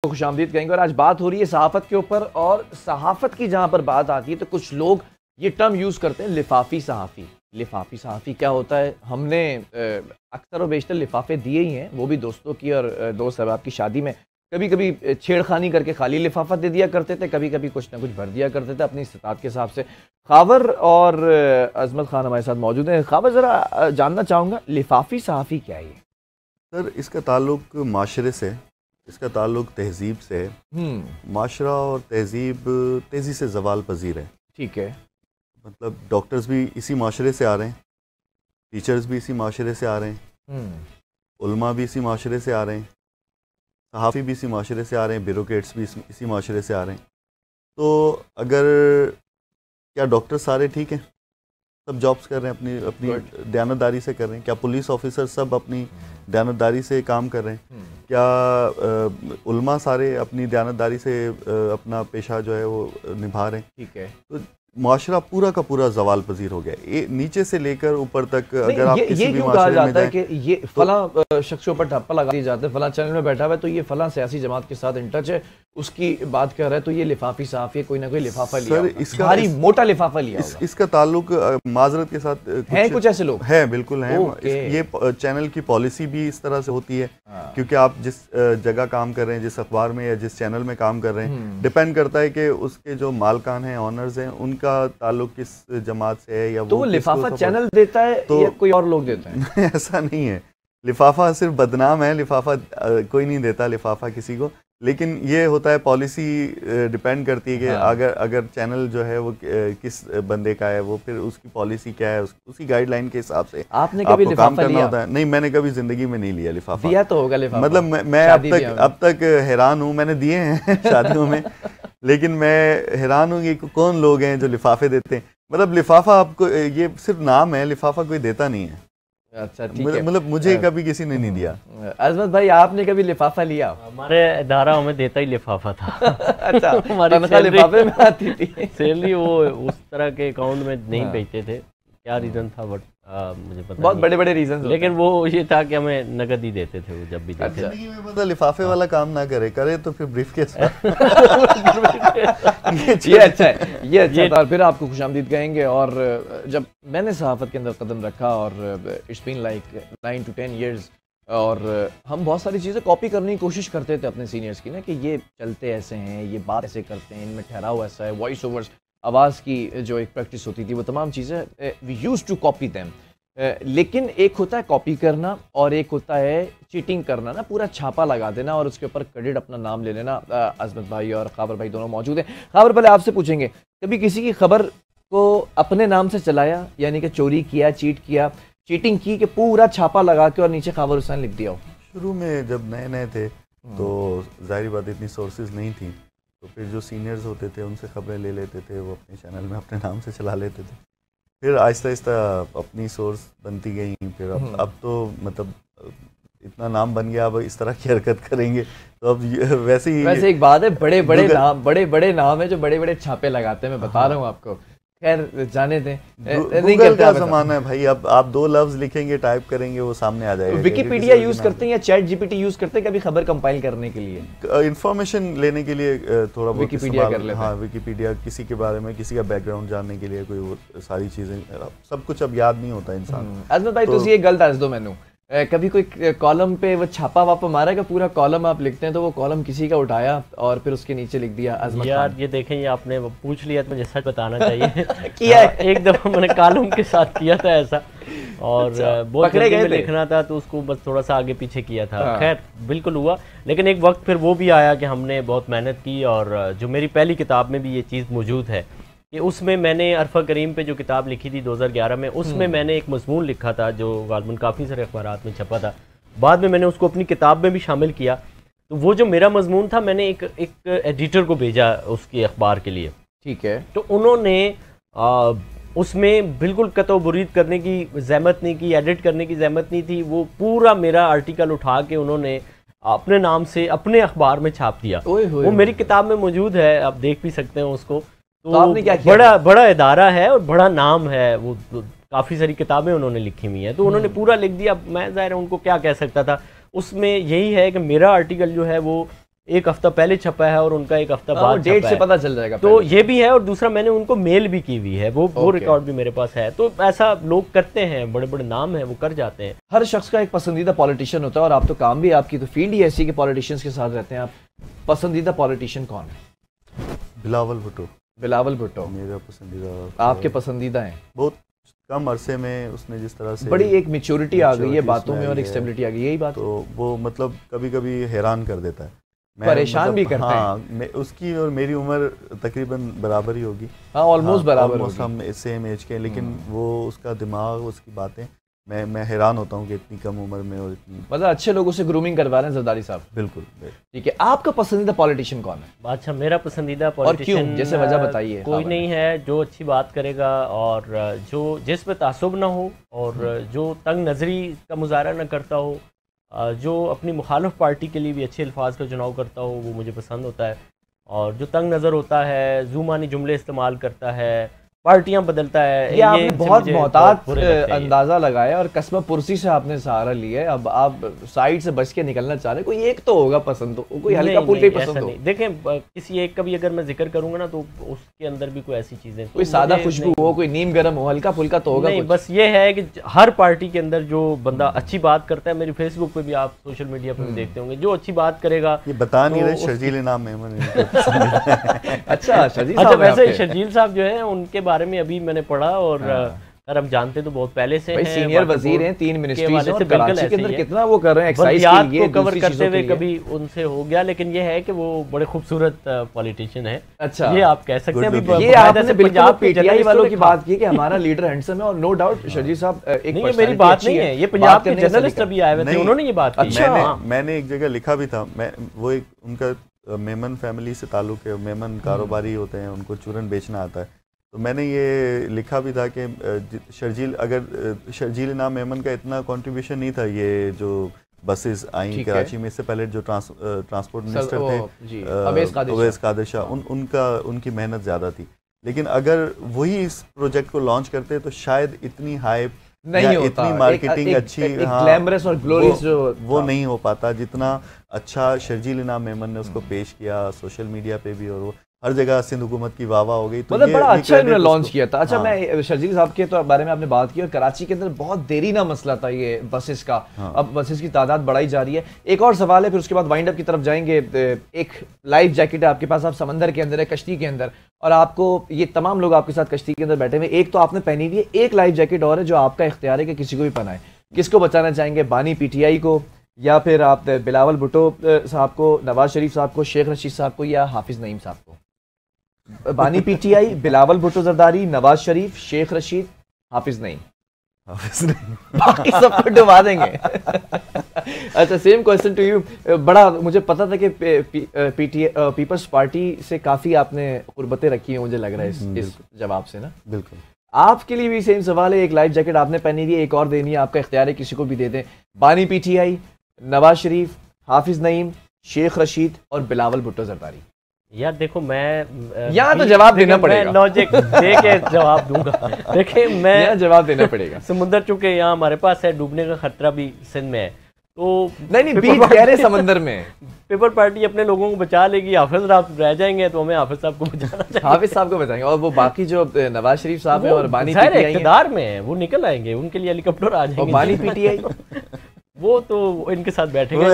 तो खुशामदीद कहेंगे। और आज बात हो रही है सहाफ़त के ऊपर, और सहाफ़त की जहाँ पर बात आती है तो कुछ लोग ये टर्म यूज़ करते हैं लिफाफी सहाफ़ी। लिफाफी सहाफ़ी क्या होता है? हमने अक्सर और बेशतर लिफाफे दिए ही हैं, वो भी दोस्तों की और दोस्त अहबाब की शादी में कभी कभी छेड़खानी करके खाली लिफाफा दे दिया करते थे, कभी कभी कुछ ना कुछ भर दिया करते थे अपनी इस्तात के हिसाब से। खावर और अजमत खान हमारे साथ मौजूद हैं। खावर, ज़रा जानना चाहूँगा लिफाफी सहाफ़ी क्या है ये? सर, इसका ताल्लुक माशरे से, इसका ताल्लुक तहज़ीब से है। माशरा और तहज़ीब तेज़ी से ज़वाल पजीर है। ठीक है। मतलब डॉक्टर्स भी इसी माशरे से आ रहे हैं, टीचर्स भी इसी माशरे से आ रहे हैं, उलमा भी इसी माशरे से आ रहे हैं, सहाफ़ी भी इसी माशरे से आ रहे हैं, ब्यूरोक्रेट्स भी इसी माशरे से आ रहे हैं। तो अगर क्या डॉक्टर सारे ठीक हैं, सब जॉब्स कर रहे हैं, अपनी अपनी दयानतदारी से कर रहे हैं? क्या पुलिस ऑफिसर सब अपनी दयानतदारी से काम कर रहे हैं? क्या उलमा सारे अपनी दयानतदारी से अपना पेशा जो है वो निभा रहे हैं? ठीक है। तो माशरा पूरा का पूरा जवाल पजीर हो गया, नीचे से लेकर ऊपर तक। अगर आप किसी भी माशरे में जाएं, कि ये फला शख्सों पर ठप्पा लगा दिया जाता है, फला चैनल में बैठा हुआ है तो ये फला सियासी जमात के साथ इन टच है, उसकी बात कर रहा है तो ये लिफाफी साहब कोई ना कोई लिफाफा लिया, इसका भारी मोटा लिफाफा लिया होगा। इसका ताल्लुक माजरत के साथ है, कुछ ऐसे लोग हैं, बिल्कुल हैं। ये चैनल की पॉलिसी भी इस तरह से होती है, क्योंकि आप जिस जगह काम कर रहे हैं, जिस अखबार में या जिस चैनल में काम कर रहे हैं, डिपेंड करता है कि उसके जो मालकान हैं, ऑनर्स हैं, उनका ताल्लुक किस जमात से है, या तो वो लिफाफा चैनल देता है तो या कोई और लोग देते हैं? ऐसा नहीं है, लिफाफा सिर्फ बदनाम है, लिफाफा कोई नहीं देता लिफाफा किसी को। लेकिन ये होता है, पॉलिसी डिपेंड करती है कि अगर चैनल जो है वो किस बंदे का है, वो फिर उसकी पॉलिसी क्या है, उसी गाइडलाइन के हिसाब से आपने कभी काम करना होता है। नहीं, मैंने कभी जिंदगी में नहीं लिया लिफाफा। दिया तो होगा लिफाफा? मतलब मैं अब तक हैरान हूँ, मैंने दिए हैं शादियों में, लेकिन मैं हैरान हूँ कि कौन लोग हैं जो लिफाफे देते हैं। मतलब लिफाफा आपको, ये सिर्फ नाम है, लिफाफा कोई देता नहीं है। अच्छा, ठीक है। मतलब मुझे कभी किसी ने नहीं दिया। अजमत भाई, आपने कभी लिफाफा लिया? हमारे इदारा हमें देता ही लिफाफा था। अच्छा, हमारी लिफाफे में आती थी सैलरी, वो उस तरह के अकाउंट में नहीं भेजते थे, क्या रीज़न था बट मुझे पता बहुत बड़े बड़े रीजन, लेकिन वो ये था कि हमें नगद ही देते थे वो जब भी देते। जिंदगी में मतलब लिफाफे वाला काम ना करे तो फिर ब्रीफ केस। ये अच्छा है, ये अच्छा था। फिर आपको खुशामदीद कहेंगे। और जब मैंने सहाफत के अंदर कदम रखा, और it's been like 9 to 10 years, और हम बहुत सारी चीज़ें कॉपी करने की कोशिश करते थे अपने सीनियर्स की ना, कि ये चलते ऐसे हैं, ये बात ऐसे करते हैं, इनमें ठहराव ऐसा है, वॉइस ओवर्स, आवाज़ की जो एक प्रैक्टिस होती थी, वो तमाम चीज़ें we used to copy them. लेकिन एक होता है कॉपी करना और एक होता है चीटिंग करना ना, पूरा छापा लगा देना और उसके ऊपर क्रेडिट अपना नाम ले लेना। अजमत भाई और खावर भाई दोनों मौजूद हैं। खावर, पहले आपसे पूछेंगे, कभी किसी की खबर को अपने नाम से चलाया, यानी कि चोरी किया, चीट किया, चीटिंग की, कि पूरा छापा लगा के और नीचे खावर हुसैन लिख दिया हो? शुरू में जब नए नए थे तो जाहिर बात इतनी सोर्सेज नहीं थी, तो फिर जो सीनियर्स होते थे उनसे खबरें ले लेते थे, वो अपने चैनल में अपने नाम से चला लेते थे। फिर आहिस्ता आहिस्ता अपनी सोर्स बनती गई। फिर अब तो मतलब इतना नाम बन गया, अब इस तरह की हरकत करेंगे तो अब वैसे एक बात है, बड़े बड़े नाम है जो बड़े बड़े छापे लगाते हैं, मैं बता रहा हूँ आपको। खैर, जाने दें, गूगल का ज़माना है भाई। अब आप 2 लफ्ज लिखेंगे, टाइप करेंगे, वो सामने आ जाएगा। विकिपीडिया यूज करते हैं या चैट जीपीटी यूज करते हैं कभी खबर कंपाइल करने के लिए? इंफॉर्मेशन लेने के लिए थोड़ा बहुत विकिपीडिया कर लेते हैं। हाँ, विकिपीडिया, किसी के बारे में, किसी का बैकग्राउंड जानने के लिए, कोई वो सारी चीज़ें, सब कुछ अब याद नहीं होता इंसान। अजमत भाई, तो ये गलत दस दो मैनू, कभी कोई कॉलम पे वो छापा वापा मारा कि पूरा कॉलम आप लिखते हैं तो वो कॉलम किसी का उठाया और फिर उसके नीचे लिख दिया अजमत यार ये देखें, ये आपने पूछ लिया तो मुझे सच बताना चाहिए। किया है? एक दफ़ा मैंने कॉलम के साथ किया था ऐसा, और बहुत जल्दी में लिखना था तो उसको बस थोड़ा सा आगे पीछे किया था। खैर, बिल्कुल हुआ। लेकिन एक वक्त फिर वो भी आया कि हमने बहुत मेहनत की, और जो मेरी पहली किताब में भी ये चीज़ मौजूद है कि उसमें मैंने अरफा करीम पे जो किताब लिखी थी 2011 में, उसमें मैंने एक मजमून लिखा था जो गालबन काफ़ी सारे अखबारात में छपा था। बाद में मैंने उसको अपनी किताब में भी शामिल किया। तो वो जो मेरा मजमून था, मैंने एक एडिटर को भेजा उसके अखबार के लिए। ठीक है। तो उन्होंने उसमें बिल्कुल कतो बुरीद करने की जहमत नहीं की, एडिट करने की जहमत नहीं थी। वो पूरा मेरा आर्टिकल उठा के उन्होंने अपने नाम से अपने अखबार में छाप दिया। वो मेरी किताब में मौजूद है, आप देख भी सकते हैं उसको। तो आपने क्या किया? बड़ा इदारा है और बड़ा नाम है, वो काफ़ी सारी किताबें उन्होंने लिखी हुई हैं, तो उन्होंने पूरा लिख दिया। मैं ज़ाहिर है उनको क्या कह सकता था। उसमें यही है कि मेरा आर्टिकल जो है वो एक हफ्ता पहले छपा है और उनका एक हफ्ता बाद डेट से पता चल जाएगा। तो ये भी है, और दूसरा मैंने उनको मेल भी की हुई है, वो रिकॉर्ड भी मेरे पास है। तो ऐसा लोग करते हैं, बड़े बड़े नाम हैं वो कर जाते हैं। हर शख्स का एक पसंदीदा पॉलिटिशियन होता है, और आप तो काम भी, आपकी तो फील्ड ही ऐसी कि पॉलिटिशियंस के साथ रहते हैं आप। पसंदीदा पॉलिटिशियन कौन है? बिलावल भुट्टो। बिलावल भुट्टो मेरा पसंदीदा। आपके पसंदीदा हैं? बहुत कम अरसे में उसने जिस तरह से बड़ी एक मैच्योरिटी आ गई है बातों में और एक स्टेबिलिटी आ गई, यही बात। तो वो मतलब कभी कभी हैरान कर देता है, परेशान मतलब, भी करते हैं। उसकी और मेरी उम्र तकरीबन बराबर ही होगी। हाँ, ऑलमोस्ट बराबर होगी। हम सेम एज के, लेकिन वो उसका दिमाग, उसकी बातें, मैं हैरान होता हूँ कि इतनी कम उम्र में और इतनी, मतलब अच्छे लोगों से ग्रूमिंग करवा रहे हैं जरदारी साहब। बिल्कुल ठीक है। आपका पसंदीदा पॉलिटिशियन कौन है? अच्छा, मेरा पसंदीदा पॉलिटिशियन जैसे वजह बताइए। कोई नहीं है, जो अच्छी बात करेगा और जो जिस पे तासुब ना हो और जो तंग नज़री का मुजाहरा ना करता हो, जो अपनी मुखालिफ पार्टी के लिए भी अच्छे अल्फाज का चुनाव करता हो, वो मुझे पसंद होता है। और जो तंग नज़र होता है, ज़ुबानी जुमले इस्तेमाल करता है, पार्टियां बदलता है, ये आपने बहुत मोहतात अंदाजा लगाया और कस्म पुरसी से आपने सहारा लिया है। अब आप साइड से बच के निकलना चाह रहे, कोई एक तो होगा पसंद, तो कोई हल्का फुल्का पसंद हो। देखें, किसी एक का भी अगर मैं जिक्र करूंगा ना तो उसके अंदर भी कोई ऐसी चीजें, कोई सादा खुशबू हो, कोई नीम गरम हो, हल्का फुल्का तो होगा। नहीं, बस ये है कि हर पार्टी के अंदर जो बंदा अच्छी बात करता है, मेरी फेसबुक पे भी, आप सोशल मीडिया पे भी देखते होंगे, जो अच्छी बात करेगा। ये बता नहीं रहे, शर्जील इनाम मेमन। अच्छा, वैसे शर्जील साहब जो है उनके बारे में अभी मैंने पढ़ा, और सर हम जानते तो बहुत पहले से हैं, सीनियर वजीर हैं, 3 मिनिस्ट्रीज हैं, कराची के अंदर कितना वो कर रहे हैं एक्साइज के लिए, को कवर करते हुए कभी उनसे हो गया। लेकिन ये है कि वो बड़े खूबसूरत पॉलिटिशियन है। अच्छा, ये आप कह सकते हैं। ये आपने बिल्कुल पीटीआई वालों की बात की कि हमारा लीडर हैंडसम है, और नो डाउट शर्जील साहब एक, नहीं, मेरी बात नहीं है, ये पंजाब के जर्नलिस्ट अभी आए हुए थे, उन्होंने ये बात की। मैंने एक जगह लिखा भी था, वो एक उनका मेमन फैमिली से ताल्लुक है, मेमन कारोबारी होते हैं, उनको चूरन बेचना आता है। तो मैंने ये लिखा भी था कि शर्जील इनाम मेमन का इतना कंट्रीब्यूशन नहीं था, ये जो बसेस आई कराची में, इससे पहले जो ट्रांसपोर्ट मिनिस्टर थे अवैस कादिर शाह, उनकी मेहनत ज़्यादा थी। लेकिन अगर वही इस प्रोजेक्ट को लॉन्च करते तो शायद इतनी हाइप नहीं होता, इतनी मार्केटिंग अच्छी, ग्लैमरस और ग्लोरियस वो नहीं हो पाता जितना अच्छा शर्जील इनाम मेमन ने उसको पेश किया सोशल मीडिया पे भी, और वो हर जगह सिंध हुकूमत की वाह हो गई। तो मतलब बड़ा अच्छा इन्होंने लॉन्च किया था। अच्छा, हाँ। मैं शर्जील साहब के तो बारे में आपने बात की, और कराची के अंदर बहुत देरी ना मसला था ये बसेस का। हाँ। अब बसेस की तादाद बढ़ाई जा रही है। एक और सवाल है, फिर उसके बाद वाइंड अप की तरफ जाएंगे। एक लाइफ जैकेट है आपके पास, आप समंदर के अंदर है, कश्ती के अंदर, और आपको ये तमाम लोग आपके साथ कश्ती के अंदर बैठे हुए, एक तो आपने पहनी हुई है, एक लाइफ जैकेट और है जो आपका इख्तियार है कि किसी को भी पहनाए। किसको बचाना चाहेंगे? बानी पीटीआई को, या फिर आप बिलावल भुट्टो साहब को, नवाज शरीफ साहब को, शेख रशीद साहब को, या हाफिज नईम साहब को? बानी पीटीआई, बिलावल भुट्टो जरदारी, नवाज शरीफ, शेख रशीद, हाफिज नईम। बाकी सबको डुबा देंगे। अच्छा, सेम क्वेश्चन टू यू। बड़ा मुझे पता था कि पीपल्स पार्टी से काफी आपने कुर्बतें रखी हैं, मुझे लग रहा है इस जवाब से ना। बिल्कुल। आपके लिए भी सेम सवाल है। एक लाइफ जैकेट आपने पहनी हुई है, एक और देनी है, आपका इख्तियार है, किसी को भी दे दें। बानी पीटीआई, नवाज शरीफ, हाफिज नईम, शेख रशीद और बिलावल भुट्टो जरदारी। यार देखो, मैं यहाँ तो जवाब देना पड़ेगा, लॉजिक दे के जवाब दूंगा। देखिए, मैं जवाब देना पड़ेगा। समुद्र चूंकि यहाँ हमारे पास है, डूबने का खतरा भी सिंध में है, तो नहीं बीच गहरे समंदर में पीपल पार्टी अपने लोगों को बचा लेगी। हाफिज साहब रह जाएंगे तो हमें हाफिज साहब को बचाना चाहिए। हाफिज साहब को बचाएंगे, और वो बाकी जो नवाज शरीफ साहब है और बानी पीटीआई इक़्तिदार में है, वो निकल आएंगे, उनके लिए हेलीकॉप्टर आ जाएंगे। बानी पीटीआई वो तो इनके साथ बैठेंगे।